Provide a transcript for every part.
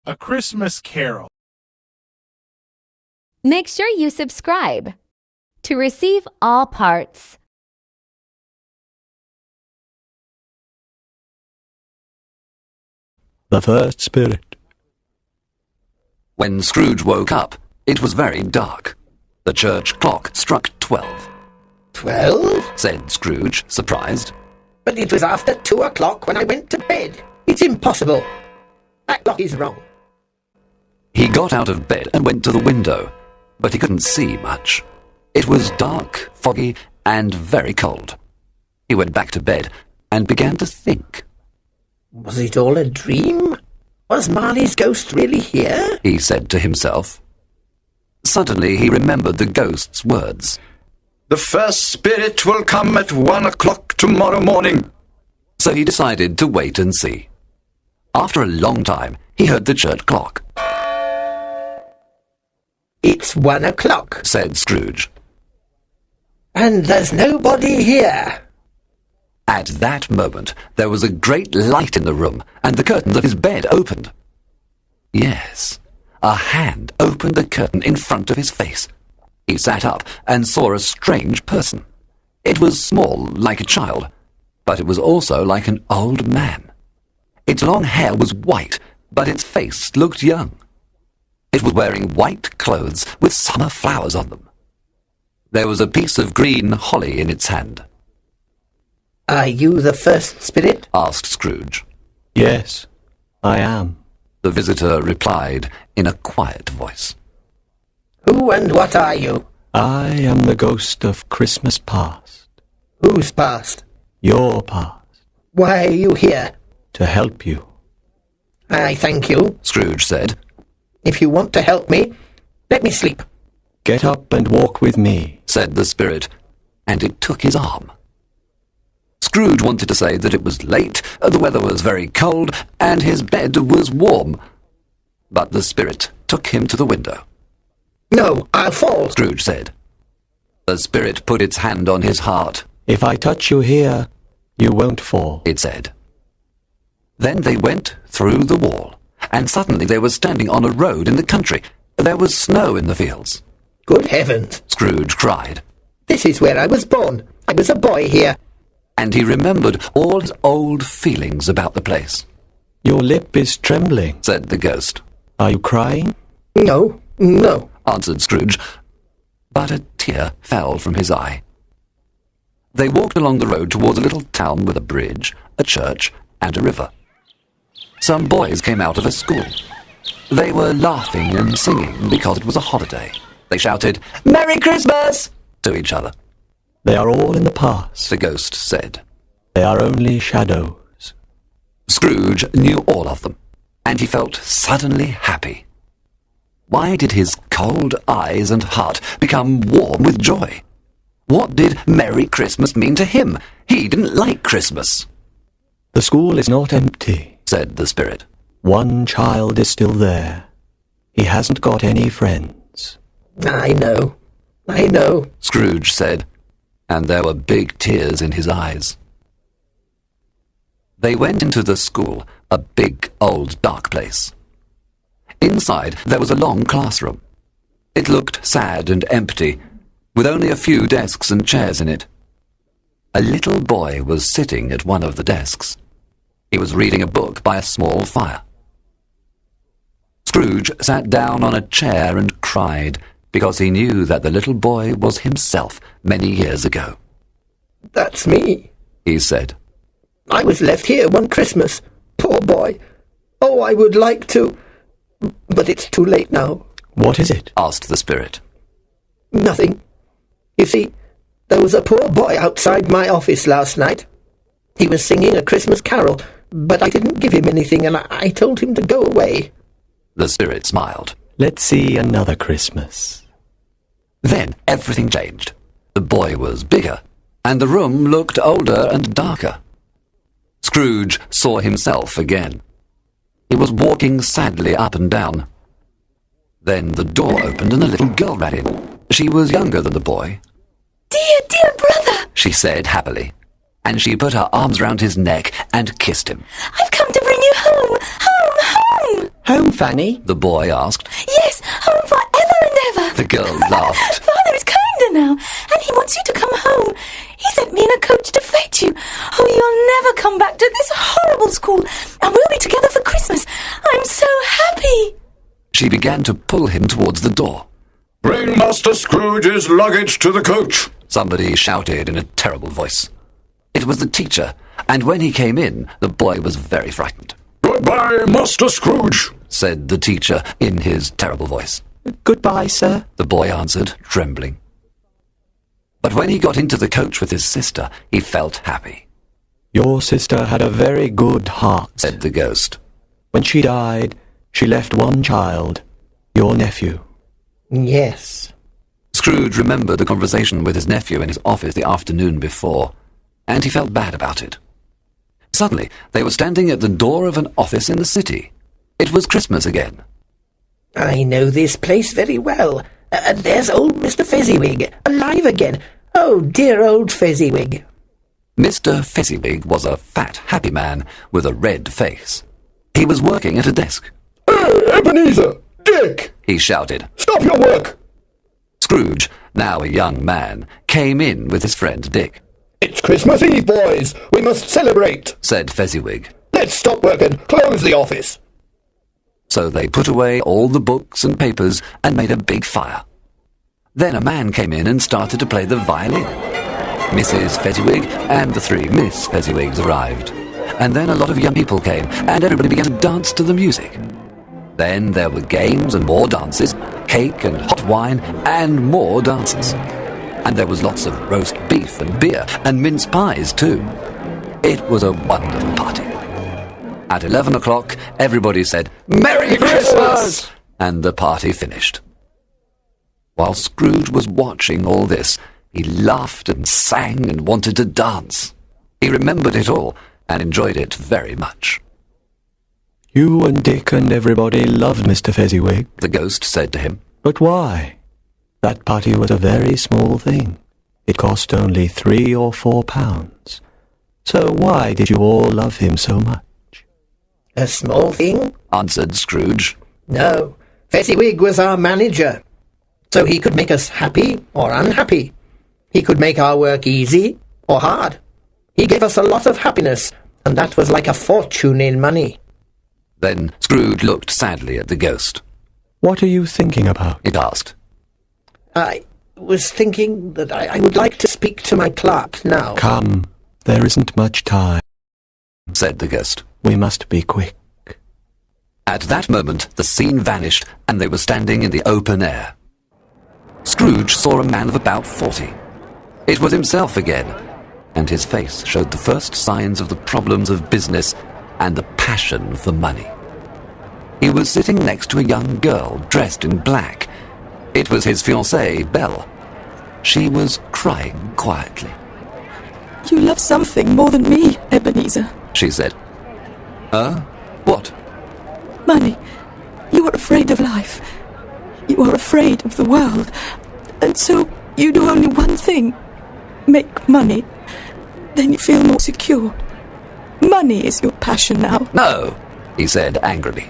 A Christmas Carol. Make sure you subscribe to receive all parts. The First Spirit. When Scrooge woke up, it was very dark. The church clock struck 12. 12? Said Scrooge, surprised. But it was after 2 o'clock when I went to bed. It's impossible. That clock is wrong. He got out of bed and went to the window, but he couldn't see much. It was dark, foggy, and very cold. He went back to bed and began to think. Was it all a dream? Was Marley's ghost really here? He said to himself. Suddenly he remembered the ghost's words. The first spirit will come at 1 o'clock tomorrow morning. So he decided to wait and see. After a long time, he heard the church clock. It's 1 o'clock, said Scrooge. and there's nobody here. At that moment, there was a great light in the room, and the curtains of his bed opened. Yes, a hand opened the curtain in front of his face. He sat up and saw a strange person. It was small, like a child, but it was also like an old man. Its long hair was white, but its face looked young. It was wearing white clothes with summer flowers on them. There was a piece of green holly in its hand. Are you the first spirit? Asked Scrooge. Yes, I am. The visitor replied in a quiet voice. Who and what are you? I am the ghost of Christmas past. Whose past? Your past. Why are you here? To help you. I thank you. Scrooge said. If you want to help me, let me sleep. Get up and walk with me, said the spirit, and it took his arm. Scrooge wanted to say that it was late, the weather was very cold, and his bed was warm. But the spirit took him to the window. No, I'll fall, Scrooge said. The spirit put its hand on his heart. If I touch you here, you won't fall, it said. Then they went through the wall, and suddenly they were standing on a road in the country. There was snow in the fields. Good heavens, Scrooge cried. This is where I was born. I was a boy here. And he remembered all his old feelings about the place. Your lip is trembling, said the ghost. Are you crying? No, answered Scrooge, but a tear fell from his eye. They walked along the road towards a little town with a bridge, a church, and a river. Some boys came out of a school. They were laughing and singing because it was a holiday. They shouted, "Merry Christmas!" to each other. They are all in the past, the ghost said. They are only shadows. Scrooge knew all of them, and he felt suddenly happy. Why did his cold eyes and heart become warm with joy? What did Merry Christmas mean to him? He didn't like Christmas. The school is not empty, said the spirit. One child is still there. He hasn't got any friends. I know, Scrooge said, and there were big tears in his eyes. They went into the school, a big, old, dark place. Inside there was a long classroom. It looked sad and empty, with only a few desks and chairs in it. A little boy was sitting at one of the desks. He was reading a book by a small fire. Scrooge sat down on a chair and cried, because he knew that the little boy was himself many years ago. That's me, he said. I was left here one Christmas. Poor boy. Oh, I would like to, but it's too late now. What is it? Asked the spirit. Nothing. You see, there was a poor boy outside my office last night. He was singing a Christmas carol, but I didn't give him anything, and I told him to go away. The spirit smiled. Let's see another Christmas. Then everything changed. The boy was bigger, and the room looked older and darker. Scrooge saw himself again. He was walking sadly up and down. Then the door opened and a little girl ran in. She was younger than the boy. Dear brother, she said happily, and she put her arms round his neck and kissed him. I've come to bring you home. Home. Home Fanny? the boy asked. Yes, home forever and ever. The girl laughed. Father is kinder now, and he wants you to come home. He sent me in a coach to fetch you. Oh, you'll never come back to this horrible school, and we'll be together for Christmas. I'm so happy. She began to pull him towards the door. Bring Master Scrooge's luggage to the coach. Somebody shouted in a terrible voice. It was the teacher, and when he came in, the boy was very frightened. Goodbye, Master Scrooge, said the teacher in his terrible voice. Goodbye, sir. The boy answered, trembling. But when he got into the coach with his sister, he felt happy. Your sister had a very good heart, Said the ghost. When she died, she left one child, your nephew. Yes. Scrooge remembered the conversation with his nephew in his office the afternoon before, and he felt bad about it. Suddenly, they were standing at the door of an office in the city. It was Christmas again. I know this place very well. There's old Mr. Fezziwig, alive again. Oh, dear old Fezziwig. Mr. Fezziwig was a fat, happy man with a red face. He was working at a desk. Hey, Ebenezer! Dick! He shouted. Stop your work! Scrooge, now a young man, came in with his friend Dick. It's Christmas Eve, boys. We must celebrate. Said Fezziwig. Let's stop work and close the office. So they put away all the books and papers and made a big fire. Then a man came in and started to play the violin. Mrs. Fezziwig and the three Miss Fezziwigs arrived. And then a lot of young people came, and everybody began to dance to the music. Then there were games and more dances, cake and hot wine, and more dances. And there was lots of roast beef and beer, and mince pies too. It was a wonderful party. At 11 o'clock, everybody said, "Merry Christmas!" and the party finished. While Scrooge was watching all this, he laughed and sang and wanted to dance. He remembered it all and enjoyed it very much. You and Dick and everybody loved Mr. Fezziwig. The ghost said to him. But why? That party was a very small thing. It cost only 3 or 4 pounds. So why did you all love him so much? A small thing? Answered Scrooge. No. Fezziwig was our manager. So he could make us happy or unhappy. He could make our work easy or hard. He gave us a lot of happiness, and that was like a fortune in money. Then Scrooge looked sadly at the ghost. What are you thinking about? It asked. I was thinking that I would like to speak to my clerk now. Come, there isn't much time, said the ghost. We must be quick. At that moment, the scene vanished, and they were standing in the open air. Scrooge saw a man of about 40. It was himself again, and his face showed the first signs of the problems of business and the passion for money. He was sitting next to a young girl dressed in black. It was his fiancée, Belle. She was crying quietly. You love something more than me, Ebenezer. She said. What? Money. You are afraid of life. You are afraid of the world. And so you do only one thing. Make money. Then you feel more secure. Money is your passion now. No, he said angrily.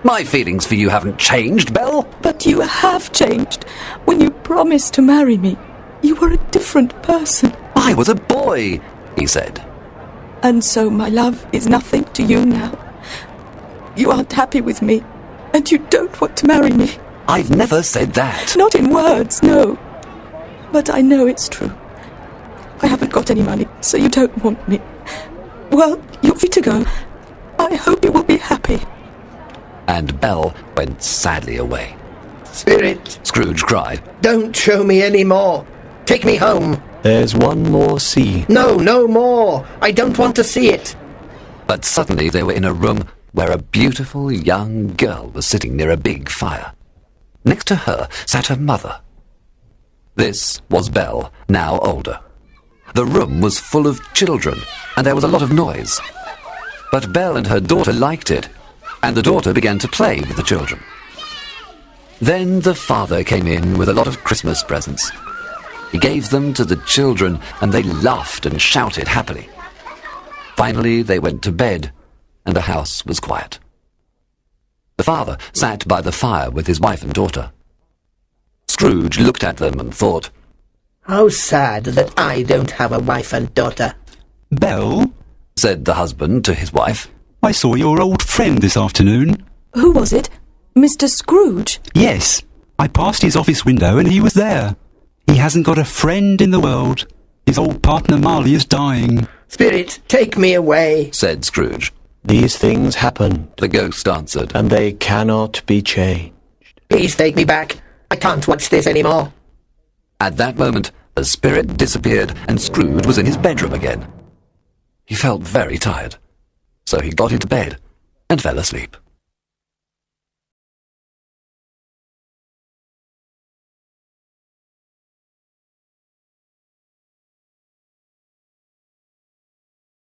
My feelings for you haven't changed, Belle. But you have changed. When you promised to marry me, you were a different person. I was a boy, he said. And so my love is nothing to you now. You aren't happy with me, and you don't want to marry me. I've never said that. Not in words, no. But I know it's true. I haven't got any money, so you don't want me. Well, you're free to go. I hope you will be happy. And Belle went sadly away. Spirit, Scrooge cried. don't show me any more. Take me home. There's one more scene. No, no more. I don't want to see it. But suddenly they were in a room where a beautiful young girl was sitting near a big fire. Next to her sat her mother. This was Belle, now older. The room was full of children, and there was a lot of noise. But Belle and her daughter liked it, and the daughter began to play with the children. Then the father came in with a lot of Christmas presents. He gave them to the children, and they laughed and shouted happily. Finally, they went to bed, and the house was quiet. The father sat by the fire with his wife and daughter. Scrooge looked at them and thought, How sad that I don't have a wife and daughter. Belle, said the husband to his wife, I saw your old friend this afternoon. Who was it? Mr. Scrooge? Yes, I passed his office window and he was there. He hasn't got a friend in the world. His old partner Marley is dying. Spirit, take me away. said Scrooge. These things happened, The ghost answered, and they cannot be changed. Please take me back. I can't watch this anymore. At that moment, the spirit disappeared and Scrooge was in his bedroom again. He felt very tired, so he got into bed and fell asleep.